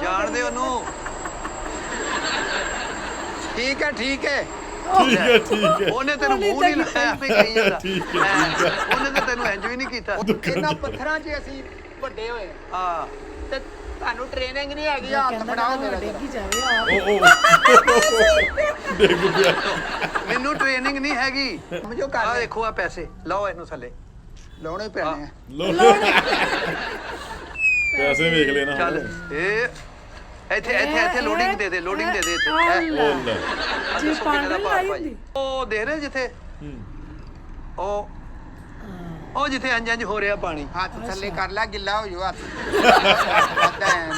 ਜਾਣਦੇ ਉਹਨੂੰ। ਠੀਕ ਹੈ ਠੀਕ ਹੈ ਉਹਨੇ ਤੈਨੂੰ ਮੂੰਹ ਨਹੀਂ ਲਾਇਆ ਵੀ ਕਹੀ ਜਾਂਦਾ। ਉਹਨੇ ਤਾਂ ਤੈਨੂੰ ਇੰਜ ਵੀ ਨਹੀਂ ਕੀਤਾ। ਇਹਨਾਂ ਪੱਥਰਾਂ 'ਚ ਅਸੀਂ ਵੱਡੇ ਹੋਏ ਹਾਂ ਤੇ ਤੁਹਾਨੂੰ ਟ੍ਰੇਨਿੰਗ ਨਹੀਂ ਹੈਗੀ। ਹੱਥ ਫੜਾਓ ਮੇਰਾ ਡੇਗੀ ਜਾਵੇ ਡਿੱਗ ਪਿਆ। ਮੈਨੂੰ ਟ੍ਰੇਨਿੰਗ ਨਹੀਂ ਹੈਗੀ। ਸਮਝੋ ਆ ਕਰ ਦੇਖੋ ਆ ਪੈਸੇ ਲਾਓ ਇਹਨੂੰ ਥੱਲੇ। ਲਾਉਣੇ ਪੈਣੇ ਆ। ਪੈਸੇ ਵੇਖ ਲੈਣਾ ਚੱਲ ਇਹ ਇੱਥੇ ਲੋਡਿੰਗ ਦੇ ਦੇ, ਲੋਡਿੰਗ ਦੇ ਦੇ ਇੱਥੇ। ਜੀ ਪਾਗਲ ਲਾਈ ਹੁੰਦੀ। ਉਹ ਦੇਖ ਰਹੇ ਜਿੱਥੇ ਉਹ ਜਿੱਥੇ ਇੰਜ ਹੋ ਰਿਹਾ ਪਾਣੀ। ਹੱਥ ਥੱਲੇ ਕਰ ਲੈ, ਗਿੱਲਾ ਹੋ ਜਾਊ ਹੱਥ।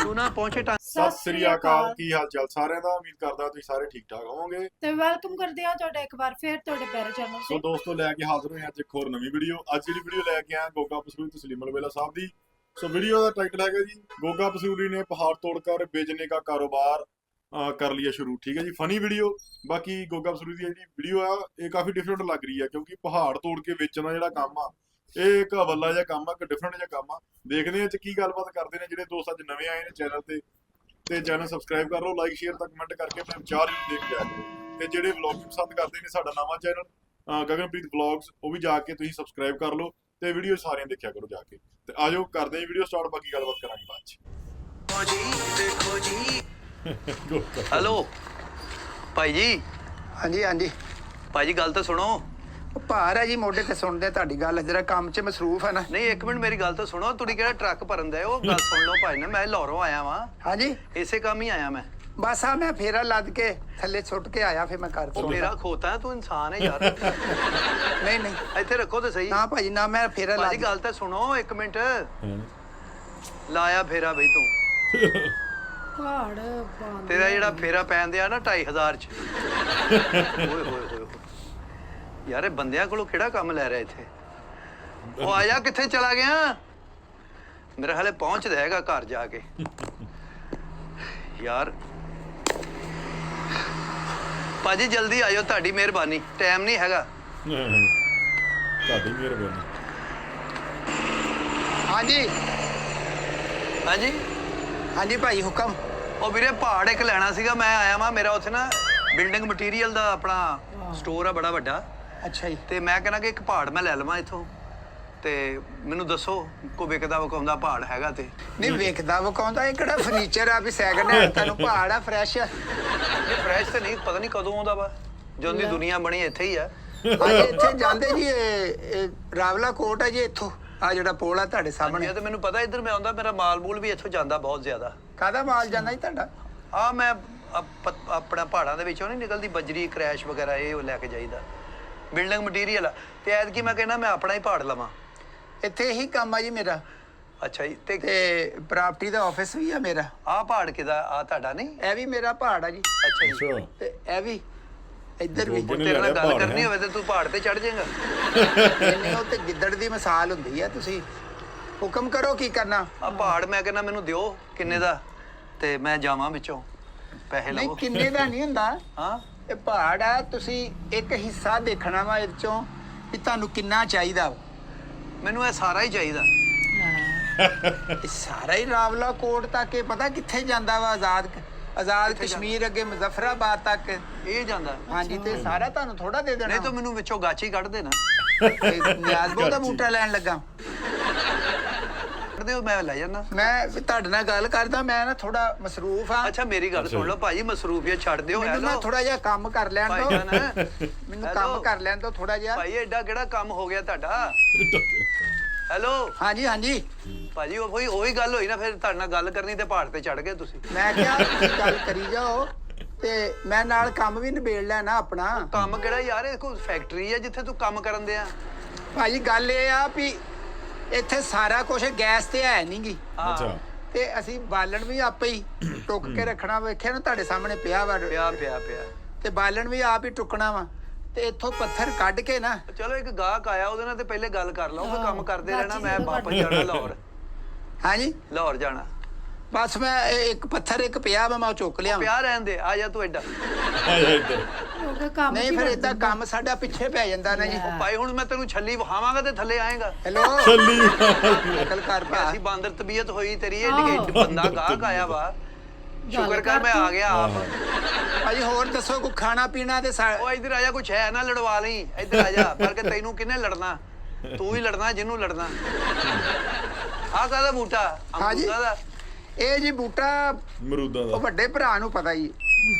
ਤੂੰ ਨਾ ਪਹੁੰਚੇ ਟਾਂ। ਸਤਿ ਸ੍ਰੀ ਅਕਾਲ, ਕੀ ਹਾਲ ਚਾਲ ਸਾਰਿਆਂ ਦਾ। ਉਮੀਦ ਕਰਦਾ ਤੁਸੀਂ ਸਾਰੇ ਠੀਕ ਠਾਕ ਹੋਵੋਗੇ। ਤੇ ਵੈਲਕਮ ਕਰਦੇ ਆ ਤੁਹਾਡਾ ਇੱਕ ਵਾਰ ਫੇਰ ਤੁਹਾਡੇ ਪਿਆਰੇ ਚੈਨਲ ਸੋ ਤੇ। ਦੋਸਤੋ ਲੈ ਕੇ ਹਾਜ਼ਰ ਹੋਏ ਅੱਜ ਇੱਕ ਹੋਰ ਨਵੀਂ ਵੀਡੀਓ। ਅੱਜ ਜਿਹੜੀ ਵੀਡੀਓ ਲੈ ਕੇ ਆਇਆ ਗੋਗਾ ਪਸੂਰੀ ਤਸਲੀਮ ਅਲਵੇਲਾ ਸਾਹਿਬ ਦੀ। ਸੋ ਵੀਡੀਓ ਦਾ ਟਾਈਟਲ ਹੈਗਾ ਜੀ गोगा पसूरी ने पहाड़ तोड़कर बेचने का कारोबार कर लिया शुरू। ठीक है जी, फनी वीडियो। बाकी गोगा पसूरी की जी वीडियो है ये काफी डिफरेंट लग रही है क्योंकि पहाड़ तोड़ के बेचना जो काम आ ਇਹ ਇੱਕ ਅਵੱਲਾ ਜਿਹਾ ਕੰਮ ਆ, ਇੱਕ ਡਿਫਰੈਂਟ ਜਿਹਾ ਕੰਮ ਆ। ਦੇਖਦੇ ਹਾਂ ਕੀ ਗੱਲਬਾਤ ਕਰਦੇ ਨੇ ਜਿਹੜੇ ਦੋਸਤ ਅੱਜ ਨਵੇਂ ਆਏ ਨੇ ਚੈਨਲ ਤੇ ਚੈਨਲ ਸਬਸਕ੍ਰਾਈਬ ਕਰ ਲਓ, ਲਾਈਕ ਸ਼ੇਅਰ ਤੇ ਕਮੈਂਟ ਕਰਕੇ ਆਪਣੇ ਵਿਚਾਰ ਵੀ ਦੇਖ ਲਿਆ ਕਰੋ। ਤੇ ਜਿਹੜੇ ਵਲੌਗ ਪਸੰਦ ਕਰਦੇ ਨੇ ਸਾਡਾ ਨਵਾਂ ਚੈਨਲ ਗਗਨਪ੍ਰੀਤ ਵਲੌਗਸ, ਉਹ ਵੀ ਜਾ ਕੇ ਤੁਸੀਂ ਸਬਸਕ੍ਰਾਈਬ ਕਰ ਲਓ ਤੇ ਵੀਡੀਓ ਸਾਰੀਆਂ ਦੇਖਿਆ ਕਰੋ ਜਾ ਕੇ। ਤੇ ਆਜੋ ਕਰਦੇ ਹਾਂ ਵੀਡੀਓ ਸਟਾਰਟ, ਬਾਕੀ ਗੱਲਬਾਤ ਕਰਾਂਗੇ ਬਾਅਦ ਚ। ਹੈਲੋ ਭਾਈ ਜੀ। ਹਾਂਜੀ ਹਾਂਜੀ ਭਾਜੀ ਗੱਲ ਤਾਂ ਸੁਣੋ। ਭਾਰ ਹੈ ਜੀ ਮੋਢੇ ਤੇ। ਸੁਣਦੇ ਤੁਹਾਡੀ ਗੱਲ, ਜਰਾ ਕੰਮ 'ਚ ਮਸਰੂਫ ਹੈ ਨਾ। ਨਹੀਂ ਇੱਕ ਮਿੰਟ ਮੇਰੀ ਗੱਲ ਤਾਂ ਸੁਣੋ। ਤੁਸੀਂ ਕਿਹੜਾ ਟਰੱਕ ਭਰਨ ਦਾ ਉਹ ਗੱਲ ਸੁਣ ਲਓ ਭਾਈ ਨੇ। ਮੈਂ ਲਾਹੌਰੋਂ ਆਇਆ ਵਾਂ, ਹਾਂਜੀ ਇਸੇ ਕੰਮ ਹੀ ਆਇਆ ਮੈਂ। ਬਸ ਆ ਮੈਂ ਫੇਰਾ ਲੱਦ ਕੇ ਥੱਲੇ ਸੁੱਟ ਕੇ ਆਇਆ, ਫਿਰ ਮੈਂ ਕਰ ਉਹ ਮੇਰਾ ਖੋਤਾ ਤੂੰ ਇਨਸਾਨ ਹੈ ਯਾਰ। ਨਹੀਂ ਨਹੀਂ ਇੱਥੇ ਰੱਖੋ ਤੇ ਸਹੀ। ਨਾ ਭਾਜੀ ਨਾ, ਮੈਂ ਫੇਰਾ ਭਾਜੀ ਲੱਦ। ਗੱਲ ਤਾਂ ਸੁਣੋ ਇੱਕ ਮਿੰਟ। ਲਾਇਆ ਫੇਰਾ ਬਈ ਤੂੰ। ਪਹਾੜ ਬੰਦ ਤੇਰਾ ਜਿਹੜਾ ਫੇਰਾ ਪੈਂਦੇ ਆ ਨਾ 2500 ਚ। ਓਏ ਹੋਏ ਹੋਏ ਯਾਰ ਇਹ ਬੰਦਿਆਂ ਕੋਲੋਂ ਕਿਹੜਾ ਕੰਮ ਲੈ ਰਿਹਾ ਇੱਥੇ। ਉਹ ਆਇਆ ਕਿੱਥੇ ਚਲਾ ਗਿਆ? ਮੇਰਾ ਹਾਲੇ ਪਹੁੰਚਦਾ ਹੈਗਾ ਘਰ ਜਾ ਕੇ ਯਾਰ। ਭਾਜੀ ਜਲਦੀ ਆਇਓ, ਤੁਹਾਡੀ ਮਿਹਰਬਾਨੀ। ਟਾਈਮ ਨਹੀਂ ਹੈਗਾ। ਤੁਹਾਡੀ ਮਿਹਰਬਾਨੀ। ਹਾਂਜੀ ਹਾਂਜੀ ਹਾਂਜੀ ਭਾਈ ਹੁਕਮ। ਉਹ ਵੀਰੇ ਪਹਾੜ ਇੱਕ ਲੈਣਾ ਸੀਗਾ, ਮੈਂ ਆਇਆ ਵਾਂ। ਮੇਰਾ ਉੱਥੇ ਨਾ ਬਿਲਡਿੰਗ ਮਟੀਰੀਅਲ ਦਾ ਆਪਣਾ ਸਟੋਰ ਆ ਬੜਾ ਵੱਡਾ। ਅੱਛਾ ਜੀ। ਤੇ ਮੈਂ ਕਹਿੰਦਾ ਕਿ ਇੱਕ ਪਹਾੜ ਮੈਂ ਲੈ ਲਵਾਂ ਇੱਥੋਂ। ਤੇ ਮੈਨੂੰ ਦੱਸੋ ਕੋਈ ਵਿਕਦਾ ਵਕਾਉਂਦਾ ਪਹਾੜ ਹੈਗਾ ਤੇ। ਨਹੀਂ ਵੇਖਦਾ ਵਕਾਉਂਦਾ, ਇਹ ਕਿਹੜਾ ਫਰਨੀਚਰ ਆ ਵੀ ਸੈਕਿੰਡ ਹੈਂਡ ਤੁਹਾਨੂੰ ਪਹਾੜ ਆ ਫਰੈਸ਼। ਇਹ ਫਰੈਸ਼ ਤੇ ਨਹੀਂ, ਪਤਾ ਨਹੀਂ ਕਦੋਂ ਆਉਂਦਾ ਵਾ। ਜਦੋਂ ਦੀ ਦੁਨੀਆ ਬਣੀ ਇੱਥੇ ਹੀ ਆ। ਹਾਂਜੀ ਇੱਥੇ ਜਾਂਦੇ ਜੀ, ਇਹ ਰਾਵਲਾ ਕੋਟ ਹੈ ਜੀ ਇੱਥੋਂ। ਆ ਜਿਹੜਾ ਪੁਲ ਆ ਤੁਹਾਡੇ ਸਾਹਮਣੇ। ਇਹ ਤੇ ਮੈਨੂੰ ਪਤਾ, ਇੱਧਰ ਮੈਂ ਆਉਂਦਾ, ਮੇਰਾ ਮਾਲ ਮੂਲ ਵੀ ਇੱਥੋਂ ਜਾਂਦਾ ਬਹੁਤ ਜ਼ਿਆਦਾ। ਕਾਹਦਾ ਮਾਲ ਜਾਂਦਾ ਜੀ ਤੁਹਾਡਾ? ਆ ਮੈਂ ਆਪਣਾ ਪਹਾੜਾਂ ਦੇ ਵਿੱਚੋਂ ਨਹੀਂ ਨਿਕਲਦੀ ਬਜਰੀ ਕਰੈਸ਼ ਵਗੈਰਾ, ਇਹ ਉਹ ਲੈ ਕੇ ਜਾਈਦਾ। ਬਿਲਡਿੰਗ ਮਟੀਰੀਅਲ ਆ। ਤੇ ਐਤਕੀ ਮੈਂ ਕਹਿੰਦਾ ਮੈਂ ਆਪਣਾ ਹੀ ਪਹਾੜ ਲਵਾਂ। ਇੱਥੇ ਇਹੀ ਕੰਮ ਆ ਜੀ ਮੇਰਾ। ਅੱਛਾ ਜੀ। ਤੇ ਪ੍ਰਾਪਰਟੀ ਦਾ ਆਫਿਸ ਵੀ ਆ ਮੇਰਾ। ਆਹ ਪਹਾੜ ਕਿਹਦਾ? ਆ ਤੁਹਾਡਾ ਨਹੀਂ? ਇਹ ਵੀ ਮੇਰਾ ਪਹਾੜ ਆ ਜੀ। ਅੱਛਾ ਜੀ। ਤੇ ਇਹ ਵੀ ਇੱਧਰ ਵੀ। ਤੇਰੇ ਨਾਲ ਗੱਲ ਕਰਨੀ ਹੋਵੇ ਤੇ ਤੂੰ ਪਹਾੜ ਤੇ ਚੜ ਜਾਏਗਾ। ਨਹੀਂ ਉਹ ਤੇ ਗਿੱਦੜ ਦੀ ਮਿਸਾਲ ਹੁੰਦੀ ਆ। ਤੁਸੀਂ ਹੁਕਮ ਕਰੋ ਕੀ ਕਰਨਾ। ਆ ਪਹਾੜ ਮੈਂ ਕਹਿੰਦਾ ਮੈਨੂੰ ਦਿਓ ਕਿੰਨੇ ਦਾ, ਤੇ ਮੈਂ ਜਾਵਾਂ ਵਿੱਚੋਂ ਪੈਸੇ ਨਹੀਂ ਲਵੋ। ਕਿੰਨੇ ਦਾ ਨਹੀਂ ਹੁੰਦਾ। ਹਾਂ ਇਹ ਪਹਾੜ ਆ, ਤੁਸੀਂ ਇੱਕ ਹਿੱਸਾ ਦੇਖਣਾ ਵਾ ਇਹਦੇ ਚੋਂ ਵੀ ਤੁਹਾਨੂੰ ਕਿੰਨਾ ਚਾਹੀਦਾ। ਮੈਨੂੰ ਇਹ ਸਾਰਾ ਹੀ ਚਾਹੀਦਾ। ਇਹ ਸਾਰਾ ਹੀ ਰਾਵਲਾ ਕੋਟ ਤੱਕ ਇਹ ਪਤਾ ਕਿੱਥੇ ਜਾਂਦਾ ਵਾ? ਆਜ਼ਾਦ ਕਸ਼ਮੀਰ ਅੱਗੇ ਮੁਜ਼ੱਫਰਾਬਾਦ ਤੱਕ ਇਹ ਜਾਂਦਾ। ਹਾਂਜੀ ਤੇ ਸਾਰਾ ਤੁਹਾਨੂੰ ਥੋੜਾ ਦੇ ਦੇਣਾ। ਨਹੀਂ ਤਾਂ ਮੈਨੂੰ ਵਿੱਚੋਂ ਗਾਚੀ ਕੱਢ ਦੇਣਾ। ਨਿਆਜ਼ਬੋ ਦਾ ਬੂਟਾ ਲੈਣ ਲੱਗਾ। ਕੱਢ ਦਿਓ, ਮੈਂ ਲੈ ਜਾਣਾ। ਮੈਂ ਤੁਹਾਡੇ ਨਾਲ ਗੱਲ ਕਰਦਾ, ਮੈਂ ਨਾ ਥੋੜਾ ਮਸਰੂਫ ਆ। ਅੱਛਾ ਮੇਰੀ ਗੱਲ ਸੁਣ ਲਓ ਭਾਜੀ, ਮਸਰੂਫੀਅਤ ਛੱਡ ਦਿਓ। ਮੈਨੂੰ ਨਾ ਥੋੜਾ ਜਿਹਾ ਕੰਮ ਕਰ ਲੈਣ ਦਿਓ। ਮੈਨੂੰ ਕੰਮ ਕਰ ਲੈਣ ਦਿਓ ਥੋੜਾ ਜਿਹਾ। ਭਾਈ ਐਡਾ ਕਿਹੜਾ ਕੰਮ ਹੋ ਗਿਆ ਤੁਹਾਡਾ? ਹੈਲੋ ਹਾਂਜੀ ਹਾਂਜੀ ਭਾਜੀ ਉਹੀ ਗੱਲ ਹੋਈ ਨਾ। ਫਿਰ ਤੁਹਾਡੇ ਨਾਲ ਗੱਲ ਕਰਨੀ ਤੇ ਪਹਾੜ ਤੇ ਚੜ ਗਏ ਤੁਸੀਂ। ਮੈਂ ਕਿਹਾ ਤੁਸੀਂ ਗੱਲ ਕਰੀ ਜਾਓ ਤੇ ਮੈਂ ਨਾਲ ਕੰਮ ਵੀ ਨਿਬੇੜ ਲੈਣਾ ਆਪਣਾ। ਕੰਮ ਕਿਹੜਾ ਯਾਰ? ਇਹ ਕੋਈ ਫੈਕਟਰੀ ਹੈ ਜਿੱਥੇ ਤੂੰ ਕੰਮ ਕਰਨ ਦੇ ਆ? ਭਾਜੀ ਗੱਲ ਇਹ ਆ ਵੀ ਇੱਥੇ ਸਾਰਾ ਕੁਝ ਗੈਸ ਤੇ ਹੈ ਨੀ ਗੀ। ਅੱਛਾ। ਤੇ ਅਸੀਂ ਬਾਲਣ ਵੀ ਆਪੇ ਹੀ ਟੁੱਕ ਕੇ ਰੱਖਣਾ। ਵੇਖਿਆ ਨਾ ਤੁਹਾਡੇ ਸਾਹਮਣੇ ਪਿਆ ਵਾ। ਪਿਆ ਤੇ ਬਾਲਣ ਵੀ ਆਪ ਹੀ ਟੁੱਕਣਾ ਵਾ। ਤੇ ਇੱਥੋਂ ਪੱਥਰ ਕੱਢ ਕੇ ਨਾ। ਚਲੋ ਇੱਕ ਗਾਹਕ ਆਇਆ, ਉਹਦੇ ਨਾਲ ਤੇ ਪਹਿਲੇ ਗੱਲ ਕਰ ਲਓ। ਫਿਰ ਕੰਮ ਕਰਦੇ ਰਹਿਣਾ। ਮੈਂ ਵਾਪਸ ਜਾਣਾ ਲਾਹੌਰ। ਹਾਂਜੀ ਲਾਹੌਰ ਜਾਣਾ। ਬਸ ਮੈਂ ਇੱਕ ਪੱਥਰ ਇੱਕ ਪਿਆ ਵਾ, ਮੈਂ ਉਹ ਚੁੱਕ ਲਿਆ ਪਿਆ ਰਹਿਣ ਦੇ, ਆ ਜਾ ਤੂੰ ਐਡਾ। ਆ ਜਾ ਇੱਧਰ। ਉਹਦਾ ਕੰਮ ਨਹੀਂ ਕੀ ਫਿਰ ਬਣ ਏਦਾਂ ਜਾਂਦਾ? ਕੰਮ ਸਾਡਾ ਪਿੱਛੇ ਪੈ ਜਾਂਦਾ ਨਾ ਜੀ। ਉਹ ਭਾਈ ਹੁਣ ਮੈਂ ਤੈਨੂੰ ਛੱਲੀ ਵਹਾਵਾਂਗਾ ਤੇ ਥੱਲੇ ਆਏਗਾ। ਹੈਲੋ ਚੱਲੀ ਅਕਲ ਕਰ ਭਾ। ਐਸੀ ਬਾਂਦਰ ਤਬੀਅਤ ਹੋਈ ਤੇਰੀ, ਇਹ ਆਹੋ। ਬੰਦਾ ਗਾਹਕ ਆਇਆ ਵਾ। ਸ਼ੁਕਰ ਕਰ ਮੈਂ ਆ ਗਿਆ ਆਪ। ਭਾਜੀ ਹੋਰ ਦੱਸੋ ਕੋਈ ਖਾਣਾ ਪੀਣਾ ਤੇ ਉਹ ਇੱਧਰ ਆ ਜਾ, ਕੁਛ ਹੈ ਨਾ ਲੜਵਾ ਲਈ, ਇੱਧਰ ਆ ਜਾ। ਪਰ ਕਿ ਤੈਨੂੰ ਕਿਹਨੇ ਲੜਨਾ, ਤੂੰ ਹੀ ਲੜਨਾ ਜਿਹਨੂੰ ਲੜਨਾ। ਆਹ ਕਾਹਦਾ ਬੂਟਾ? ਹਾਂਜੀ। ਅਮਰੂਦਾ ਦਾ। ਇਹ ਜੀ ਬੂਟਾ ਮਰੂਦਾਂ ਉਹ ਦਾ। ਵੱਡੇ ਭਰਾ ਨੂੰ ਪਤਾ ਜੀ।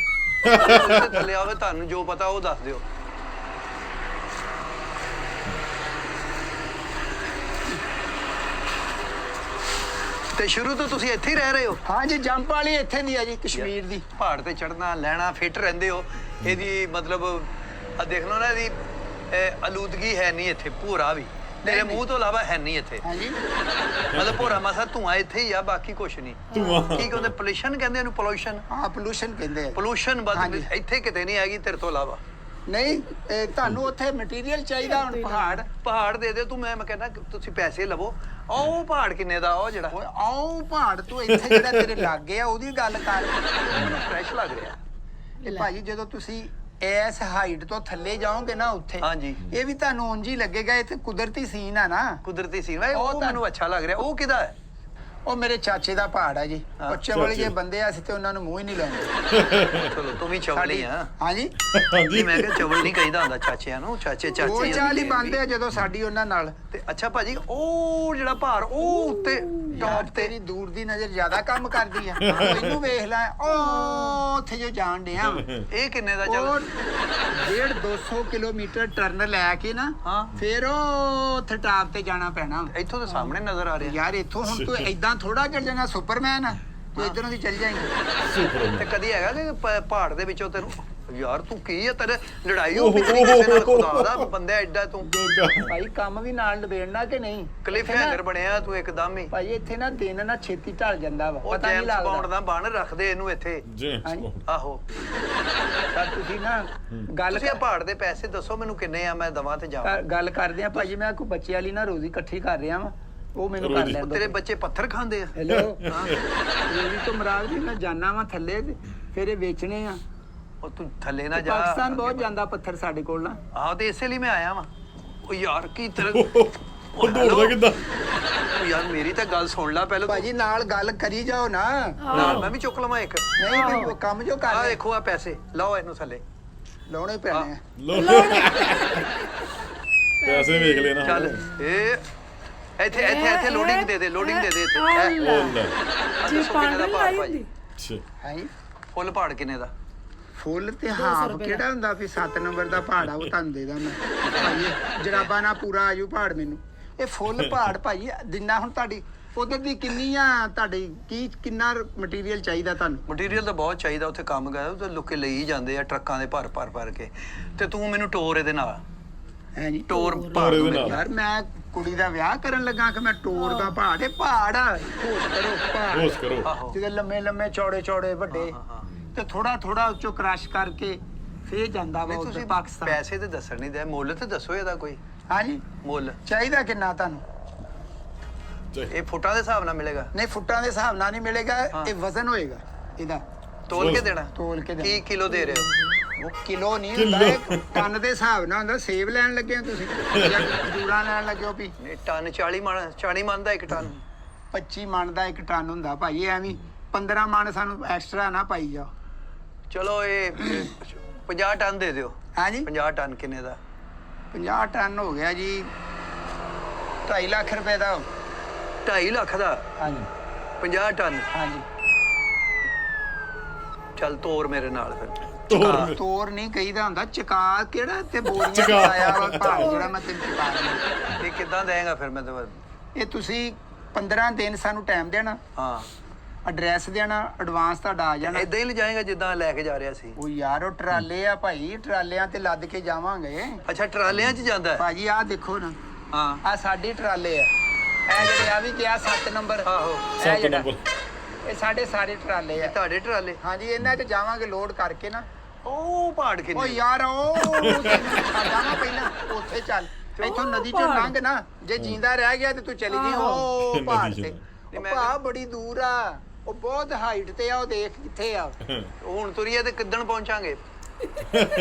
ਉਹਦੇ ਥੱਲੇ ਆਵੇ, ਤੁਹਾਨੂੰ ਜੋ ਪਤਾ ਉਹ ਦੱਸ ਦਿਓ। ਤੇ ਸ਼ੁਰੂ ਤੋਂ ਤੁਸੀਂ ਇੱਥੇ ਹੀ ਰਹਿ ਰਹੇ ਹੋ? ਹਾਂ ਜੀ ਜੰਪ ਵਾਲੀ ਇੱਥੇ ਦੀ ਆ ਜੀ, ਕਸ਼ਮੀਰ ਦੀ। ਪਹਾੜ ਤੇ ਚੜਨਾ ਲੈਣਾ, ਫਿੱਟ ਰਹਿੰਦੇ ਹੋ। ਇਹਦੀ ਮਤਲਬ ਆ ਦੇਖ ਲਓ ਨਾ, ਇਹਦੀ ਆਲੂਦਗੀ ਹੈ ਨਹੀਂ ਇੱਥੇ, ਭੋਰਾ ਵੀ ਤੇਰੇ ਮੂੰਹ ਤੋਂ ਇਲਾਵਾ ਹੈ ਨਹੀਂ ਇੱਥੇ। ਹਾਂ ਜੀ ਮਤਲਬ ਭੋਰਾ ਮਸਾ ਧੂਆਂ ਇੱਥੇ ਹੀ ਆ, ਬਾਕੀ ਕੁਛ ਨਹੀਂ। ਧੂਆਂ। ਕੀ ਕਹਿੰਦੇ, ਪੋਲੂਸ਼ਨ ਕਹਿੰਦੇ ਇਹਨੂੰ, ਪੋਲੂਸ਼ਨ। ਹਾਂ ਪੋਲੂਸ਼ਨ ਕਹਿੰਦੇ ਆ। ਪੋਲੂਸ਼ਨ ਬਸ ਹਾਂਜੀ। ਇੱਥੇ ਕਿਤੇ ਨਹੀਂ ਹੈਗੀ ਤੇਰੇ ਤੋਂ ਇਲਾਵਾ। ਨਹੀਂ ਤੁਹਾਨੂੰ ਉੱਥੇ ਮਟੀਰੀਅਲ ਚਾਹੀਦਾ ਹੁਣ ਪਹਾੜ ਦੇ ਦੇ ਤੂੰ। ਮੈਂ ਕਹਿੰਦਾ ਤੁਸੀਂ ਪੈਸੇ ਲਵੋ। ਉਹ ਪਹਾੜ ਕਿੰਨੇ ਦਾ? ਉਹ ਜਿਹੜਾ ਓਏ ਆਓ ਪਹਾੜ ਤੋਂ ਇੱਥੇ ਜਿਹੜਾ ਤੇਰੇ ਲਾਗੇ ਆ ਉਹਦੀ ਗੱਲ ਕਰ। ਮੈਨੂੰ ਫਰੈਸ਼ ਲੱਗ ਰਿਹਾ। ਇਹ ਭਾਜੀ ਜਦੋਂ ਤੁਸੀਂ ਇਸ ਹਾਈਟ ਤੋਂ ਥੱਲੇ ਜਾਓਗੇ ਨਾ ਉੱਥੇ, ਹਾਂਜੀ। ਇਹ ਵੀ ਤੁਹਾਨੂੰ ਉਂਝ ਹੀ ਲੱਗੇਗਾ। ਇਹ ਤੇ ਕੁਦਰਤੀ ਸੀਨ ਆ ਨਾ। ਕੁਦਰਤੀ ਸੀਨ ਭਾਈ, ਉਹ ਉਹ ਤਾਂ- ਮੈਨੂੰ ਅੱਛਾ ਲੱਗ ਰਿਹਾ। ਉਹ ਕਿਹਦਾ ਹੈ? ਉਹ ਮੇਰੇ ਚਾਚੇ ਦਾ ਪਹਾੜ ਆ ਜੀ। ਹਾਂ, ਉਹ ਚਵਲੀਏ ਚਾਚੇ। ਬੰਦੇ ਆ, ਅਸੀਂ ਤੇ ਉਹਨਾਂ ਨੂੰ ਮੂੰਹ ਹੀ ਨਹੀਂ ਲਾਉਂਦੇ। ਚਲੋ ਤੂੰ ਵੀ ਚਵਲੀ ਆ। ਹਾਂਜੀ ਨਹੀਂ ਮੈਂ ਕਿਹਾ ਚਵਲ ਨਹੀਂ ਕਹਿੰਦਾ ਹੁੰਦਾ ਚਾਚਿਆਂ ਨੂੰ, ਚਾਚੇ ਉਹ ਚਾਚੇ ਚਾਲ ਹੀ ਬੰਦੇ ਆ ਜਦੋਂ ਸਾਡੀ ਉਹਨਾਂ ਨਾਲ। ਤੇ ਅੱਛਾ ਭਾਜੀ, ਉਹ ਜਿਹੜਾ ਭਾਰ ਉਹ ਉੱਤੇ ਯਾਰ ਟੌਪ ਤੇ ਤੇਰੀ ਦੂਰ ਦੀ ਨਜ਼ਰ ਜ਼ਿਆਦਾ ਕੰਮ ਕਰਦੀ ਆ। ਇਹਨੂੰ ਵੇਖ ਲੈ, ਉਹ ਉੱਥੇ ਜੋ ਜਾਣ ਡਿਆ ਵਾ। ਇਹ ਕਿੰਨੇ ਦਾ ਉਹ ਚੱਲ? 150-200 ਕਿਲੋਮੀਟਰ ਟਰਨ ਲੈ ਕੇ ਨਾ, ਹਾਂ। ਫਿਰ ਉਹ ਉੱਥੇ ਟਾਪ ਤੇ ਜਾਣਾ ਪੈਣਾ। ਇੱਥੋਂ ਤਾਂ ਸਾਹਮਣੇ ਨਜ਼ਰ ਆ ਰਿਹਾ। ਯਾਰ ਇੱਥੋਂ ਹੁਣ ਤੂੰ ਏਦਾਂ ਥੋੜਾ ਚੱਲ ਜਾਣਾ, ਸੁਪਰਮੈਨ ਆ ਤੂੰ, ਇਧਰੋਂ ਦੀ ਚੱਲ ਜਾਏਂਗਾ। ਸੁਪਰ ਤੇ ਕਦੀ ਹੈਗਾ ਕਿ ਪਹਾੜ ਦੇ ਵਿੱਚੋਂ ਤੈਨੂੰ ਯਾਰ ਤੂੰ ਕੀ ਆ, ਤੇਰੇ ਲੜਾਈ ਹੋ ਗਈ ਤੇਰੀ ਕਿਸੇ ਨਾਲ? ਖੁਦਾ ਦਾ ਬੰਦਾ ਐਡਾ ਤੂੰ। ਗੋਗਾ। ਭਾਈ ਕੰਮ ਵੀ ਨਾਲ ਨਿਬੇੜਨਾ ਕਿ ਨਹੀਂ? ਕਲਿਫ ਇੱਥੇ ਨਾ- ਹੈਂਗਰ ਬਣਿਆ ਤੂੰ ਇੱਕਦਮ ਹੀ। ਭਾਈ ਇੱਥੇ ਨਾ ਦਿਨ ਨਾ ਛੇਤੀ ਢਲ ਜਾਂਦਾ ਵਾ, ਉਹ ਪਤਾ ਨਹੀਂ ਜੇਮਸ ਬੌਂਡ ਲੱਗਦਾ। ਦਾ ਬਣ ਰੱਖਦੇ ਇਹਨੂੰ ਇੱਥੇ। ਜੇਮਸ ਹਾਂਜੀ। ਬੌਂਡ। ਆਹੋ। ਤਾਂ ਤੁਸੀਂ ਨਾ ਗੱਲ ਤੁਸੀਂ ਇਹ ਪਹਾੜ ਦੇ ਪੈਸੇ ਦੱਸੋ ਮੈਨੂੰ ਕਿੰਨੇ ਆ, ਮੈਂ ਦਵਾਂ ਤੇ ਜਾਵਾਂ। ਗੱਲ ਕਰਦੇ ਆ ਭਾਜੀ। ਮੈਂ ਕੋਈ ਬੱਚੇ ਵਾਲੀ ਨਾ ਰੋਜ਼ੀ ਇਕੱਠੀ ਕਰ ਰਿਹਾ ਵਾਂ, ਉਹ ਮੈਨੂੰ ਕਰ ਰੋਜ਼ੀ। ਲੈਣ ਉਹ ਦਿਓ। ਤੇਰੇ ਬੱਚੇ ਪੱਥਰ ਖਾਂਦੇ ਆ? ਹੈਲੋ ਰੋਜ਼ੀ ਤੋਂ ਮਰਾਦ ਜੀ ਮੈਂ ਜਾਣਾ ਵਾਂ ਥੱਲੇ ਤੇ ਫਿਰ ਇਹ ਵੇਚਣੇ ਆ। ਉਹ ਤੂੰ ਥੱਲੇ ਨਾ ਜਾ। ਪਾਕਿਸਤਾਨ ਬਹੁਤ ਜਾਂਦਾ ਪੱਥਰ ਸਾਡੇ ਕੋਲ ਨਾ। ਆਹ ਤੇ ਇਸੇ ਲਈ ਮੈਂ ਆਇਆ ਵਾਂ। ਉਹ ਯਾਰ ਕੀ ਤੇਰੇ ਉਹ ਦੌੜਦਾ ਕਿੱਦਾਂ? ਉਹ ਯਾਰ ਮੇਰੀ ਤਾਂ ਗੱਲ ਸੁਣ ਲੈ ਪਹਿਲਾਂ। ਭਾਜੀ ਨਾਲ ਗੱਲ ਕਰੀ ਜਾਓ ਨਾ। ਨਾਲ ਮੈਂ ਵੀ ਚੁੱਕ ਲਵਾਂ ਇੱਕ। ਨਹੀਂ ਵੀ ਉਹ ਕੰਮ ਜੋ ਕਰ ਆਹ ਰਿਹਾ ਦੇਖੋ ਆ ਪੈਸੇ ਲਾਓ ਇਹਨੂੰ ਥੱਲੇ। ਲਾਉਣੇ ਪੈਣੇ ਆ। ਲੋ ਪੈਸੇ ਵੇਖ ਲੈਣਾ। ਚੱਲ ਇਹ ਇੱਥੇ ਇੱਥੇ ਇੱਥੇ ਲੋਡਿੰਗ ਦੇ ਦੇ, ਲੋਡਿੰਗ ਦੇ ਦੇ ਇੱਥੇ। ਉਹ ਲੈ। ਜੇ ਦੱਸੋ ਕਿੰਨੇ ਦਾ ਪਾਣੀ ਭਾਰ ਲਾਈ ਭਾਜੀ? ਹੁੰਦੀ ਅੱਛਾ। ਹਾਂਜੀ ਫੁੱਲ ਪਹਾੜ ਕਿੰਨੇ ਦਾ? ਫੁੱਲ ਤੇ ਹਾਫ ਰੁਪਏ ਕਿਹੜਾ ਹੁੰਦਾ ਵੀ 7 ਨੰਬਰ ਦਾ ਪਹਾੜ ਆ, ਉਹ ਤੁਹਾਨੂੰ ਦੇ ਦਾਂ ਮੈਂ। ਭਾਈ ਜਰਾਬਾਂ ਨਾਲ ਪੂਰਾ ਆਜੂ ਪਹਾੜ ਮੈਨੂੰ। ਇਹ ਫੁੱਲ ਪਹਾੜ ਭਾਜੀ ਦਿਨਾ ਹੁਣ ਤੁਹਾਡੀ ਉਧਰ ਦੀ ਕਿੰਨੀ ਆ, ਤੁਹਾਡੀ ਕੀ ਕਿੰਨਾ ਮਟੀਰੀਅਲ ਚਾਹੀਦਾ ਤੁਹਾਨੂੰ? ਮਟੀਰੀਅਲ ਤਾਂ ਬਹੁਤ ਚਾਹੀਦਾ, ਉੱਥੇ ਕੰਮ ਕਰ ਉਹ ਲੋਕੇ ਲਈ ਜਾਂਦੇ ਆ ਟਰੱਕਾਂ ਦੇ ਭਰ ਕੇ। ਤੇ ਤੂੰ ਮੈਨੂੰ ਟੋਰ ਇਹਦੇ ਨਾਲ, ਹੈ ਜੀ ਟੋਰ ਟੋਰ ਪਹਾੜ ਇਹਦੇ ਨੂੰ ਨਾਲ। ਯਾਰ ਮੈਂ ਕੁੜੀ ਦਾ ਵਿਆਹ ਕਰਨ ਲੱਗਾ ਕਿ ਮੈਂ ਟੋਰ ਦਾ ਪਹਾੜ, ਇਹ ਪਹਾੜ ਆ ਹੋਸ਼ ਕਰੋ ਪਹਾੜ। ਹੋਸ਼ ਕਰੋ। ਆਹੋ। ਜਿਹਦੇ ਲੰਮੇ ਲੰਮੇ ਚੌੜੇ ਚੌੜੇ ਵੱਡੇ ਤੇ ਥੋੜਾ ਥੋੜਾ ਉੱਚੋਂ ਕ੍ਰਸ਼ ਕਰਕੇ ਫੇਰ ਜਾਂਦਾ ਵਾ ਨਹੀਂ ਉੱਧਰ ਤੁਸੀਂ ਪਾਕਿਸਤਾਨ। ਪੈਸੇ ਤੇ ਦੱਸਣ ਨਹੀਂ ਦੇ, ਮੁੱਲ ਤੇ ਦੱਸੋ ਇਹਦਾ ਕੋਈ ਹਾਂਜੀ ਮੁੱਲ। ਚਾਹੀਦਾ ਕਿੰਨਾ ਤੁਹਾਨੂੰ? ਇਹ ਫੁੱਟਾਂ ਦੇ ਹਿਸਾਬ ਨਾਲ ਮਿਲੇਗਾ? ਨਹੀਂ ਫੁੱਟਾਂ ਦੇ ਹਿਸਾਬ ਨਾਲ ਨਹੀਂ ਮਿਲੇਗਾ, ਹਾਂ। ਇਹ ਵਜ਼ਨ ਹੋਏਗਾ ਇਹਦਾ। ਤੋਲ ਕੇ ਦੇਣਾ? ਤੋਲ ਕੇ ਦੇਣਾ। ਕੀ ਕਿਲੋ ਦੇ ਰਹੇ ਹੋ? ਉਹ ਕਿਲੋ ਨਹੀਂ ਹੁੰਦਾ, ਇਹ ਟਨ ਦੇ ਹਿਸਾਬ ਨਾਲ ਹੁੰਦਾ। ਸੇਬ ਲੈਣ ਲੱਗੇ ਹੋ ਤੁਸੀਂ ਜਾਂ ਖਜੂਰਾਂ ਲੈਣ ਲੱਗੇ ਹੋ ਵੀ ਨਹੀਂ ਟਨ 40 ਮਣ ਦਾ ਇੱਕ ਟਨ। 25 ਮਣ ਦਾ ਇੱਕ ਟਨ ਹੁੰਦਾ ਭਾਈ। ਐਵੇਂ 15 ਮਣ ਸਾਨੂੰ ਐਕਸਟਰਾ ਨਾ ਪਾਈ ਜਾਓ। ਚਲੋ ਇਹ 50 ਟਨ ਦੇ ਦਿਓ। ਹਾਂਜੀ 50 ਟਨ ਕਿੰਨੇ ਦਾ? 50 ਟਨ ਹੋ ਗਿਆ ਜੀ 2.5 ਲੱਖ ਰੁਪਏ ਦਾ। 2.5 ਲੱਖ ਦਾ ਹਾਂਜੀ 50 ਟਨ। ਹਾਂਜੀ ਚੱਲ ਤੋਰ ਮੇਰੇ ਨਾਲ ਫਿਰ। ਤੋਰ। ਤੋਰ ਨਹੀਂ ਕਹੀਦਾ ਹੁੰਦਾ, ਚਕਾ ਕਿਹੜਾ ਤੇ ਬੋਰੀਆਂ ਚੁਕਾ। ਆਇਆ ਵਾ ਭਾਰ ਜਿਹੜਾ ਮੈਂ ਤੈਨੂੰ ਚੁਕਾ ਦਿੰਦਾ। ਇਹ ਕਿੱਦਾਂ ਦੇਗਾ ਫਿਰ ਮੈਂ ਤਾਂ? ਇਹ ਤੁਸੀਂ 15 ਦਿਨ ਸਾਨੂੰ ਟਾਈਮ ਦੇਣਾ, ਹਾਂ ਐਡਰੈਸ ਦੇਣਾ, ਐਡਵਾਂਸ ਤੁਹਾਡਾ ਆ ਜਾਣਾ। ਇਦਾਂ ਹੀ ਲਿਜਾਏਗਾ ਜਿੱਦਾਂ ਲੈ ਕੇ ਜਾ ਰਿਹਾ ਸੀ? ਉਹ ਯਾਰ ਉਹ ਟਰਾਲੇ ਆ ਭਾਈ, ਟਰਾਲਿਆਂ ਤੇ ਲੱਦ ਕੇ ਜਾਵਾਂਗੇ। ਅੱਛਾ ਟਰਾਲਿਆਂ 'ਚ ਜਾਂਦਾ ਹੈ? ਭਾਜੀ ਆਹ ਦੇਖੋ ਨਾ, ਹਾਂ ਆ ਸਾਡੇ ਟਰਾਲੇ ਆ। ਇਹ ਜਿਹੜੇ ਆ ਵੀ ਕਿਹਾ 7 ਨੰਬਰ। ਆਹੋ। ਇਹ 7 ਜਿਹੜਾ- ਨੰਬਰ। ਇਹ ਸਾਡੇ ਸਾਰੇ ਟਰਾਲੇ ਆ। ਤੁਹਾਡੇ ਟਰਾਲੇ? ਹਾਂਜੀ ਇਹਨਾਂ 'ਚ ਜਾਵਾਂਗੇ ਲੋਡ ਕਰਕੇ ਨਾ। ਉਹ ਪਹਾੜ ਉਹ ਕਿੰਨੇ? ਯਾਰ ਉਹ ਛੱਡਾਂ ਪਹਿਲਾਂ ਉੱਥੇ ਚੱਲ, ਇੱਥੋਂ ਨਦੀ ਚੋਂ ਲੰਘ ਨਾ, ਜੇ ਜਿੰਦਾ ਰਹਿ ਗਿਆ ਤੇ ਤੂੰ ਚਲੀ ਜੀ ਉਹ ਪਹਾੜ ਤੇ। ਨਹੀਂ, ਉਹ ਮੈਂ ਭਾ ਬੜੀ ਦੂਰ ਆ। ਉਹ ਬਹੁਤ ਹਾਈਟ ਤੇ ਆ, ਉਹ ਦੇਖ ਕਿੱਥੇ ਆ। ਹੁਣ ਤੁਰੀਏ ਤੇ ਕਿੱਦਣ ਪਹੁੰਚਾਂਗੇ?